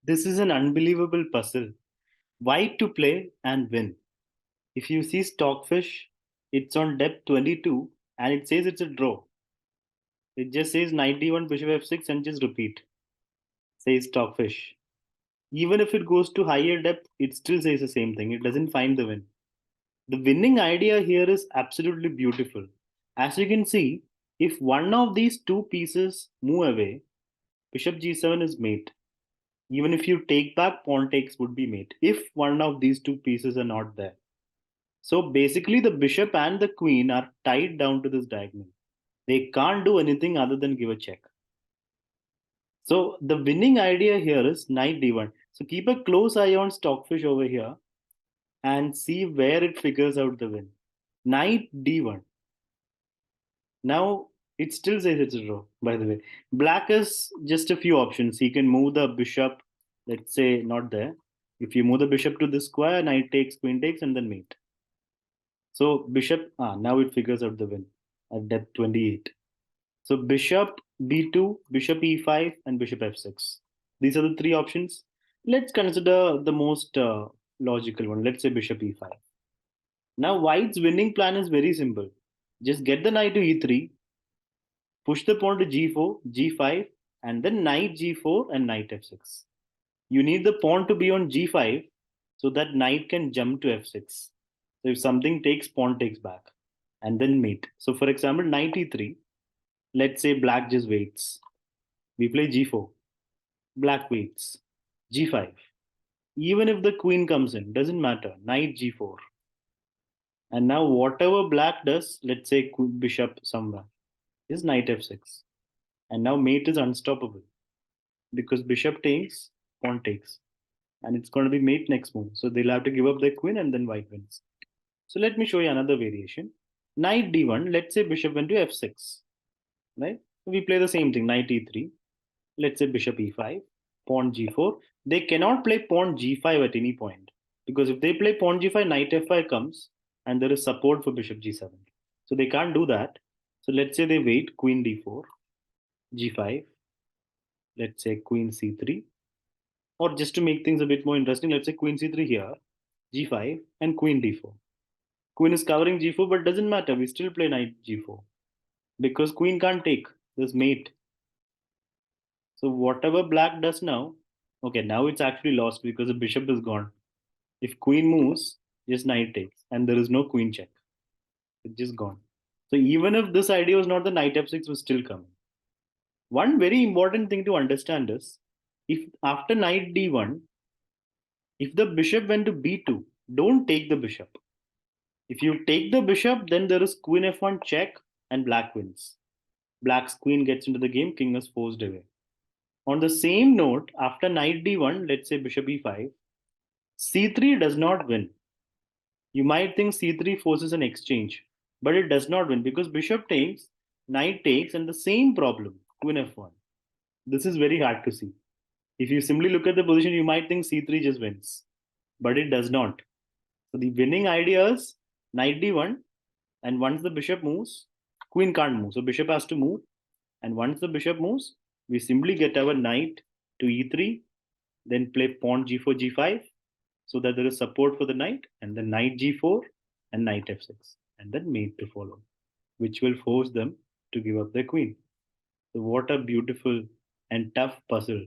This is an unbelievable puzzle. White to play and win. If you see Stockfish, it's on depth 22 and it says it's a draw. It just says 91 bishop f6 and just repeat. Says Stockfish. Even if it goes to higher depth, it still says the same thing. It doesn't find the win. The winning idea here is absolutely beautiful. As you can see, if one of these two pieces move away, bishop g7 is mate. Even if you take back, pawn takes would be mate if one of these two pieces are not there. So basically, the bishop and the queen are tied down to this diagonal. They can't do anything other than give a check. So the winning idea here is knight d1. So keep a close eye on Stockfish over here and see where it figures out the win. Knight d1. Now it still says it's a draw, by the way. Black has just a few options. He can move the bishop, let's say not there. If you move the bishop to the square, knight takes, queen takes, and then mate. So bishop, now it figures out the win at depth 28. So bishop b2, bishop e5, and bishop f6. These are the three options. Let's consider the most logical one. Let's say bishop e5. Now white's winning plan is very simple. Just get the knight to e3, push the pawn to g4, g5, and then knight g4 and knight f6. You need the pawn to be on g5 so that knight can jump to f6. So if something takes, pawn takes back, and then mate. So for example, knight e3, let's say black just waits. We play g4, black waits, g5. Even if the queen comes in, doesn't matter, knight g4. And now whatever black does, let's say bishop somewhere, is knight f6. And now mate is unstoppable because bishop takes, pawn takes. And it's going to be mate next move. So they'll have to give up their queen and then white wins. So let me show you another variation. Knight d1, let's say bishop went to f6. Right? We play the same thing, knight e3. Let's say bishop e5, pawn g4. They cannot play pawn g5 at any point. Because if they play pawn g5, knight f5 comes and there is support for bishop g7. So they can't do that. So let's say they wait, queen d4, g5, let's say queen c3. Or just to make things a bit more interesting, let's say queen c3 here, g5, and queen d4. Queen is covering g4, but doesn't matter. We still play knight g4 because queen can't take. There's mate. So whatever black does now, okay, now it's actually lost because the bishop is gone. If queen moves, just knight takes, and there is no queen check. It's just gone. So even if this idea was not, the knight f6 was still coming. One very important thing to understand is if after knight d1, if the bishop went to b2, don't take the bishop. If you take the bishop, then there is queen f1 check and black wins. Black's queen gets into the game, king is forced away. On the same note, after knight d1, let's say bishop e5, c3 does not win. You might think c3 forces an exchange, but it does not win because bishop takes, knight takes, and the same problem, queen f1. This is very hard to see. If you simply look at the position, you might think c3 just wins, but it does not. So the winning idea is knight d1, and once the bishop moves, queen can't move. So bishop has to move, and once the bishop moves, we simply get our knight to e3, then play pawn g4, g5, so that there is support for the knight, and then knight g4 and knight f6, and then mate to follow, which will force them to give up their queen. So what a beautiful and tough puzzle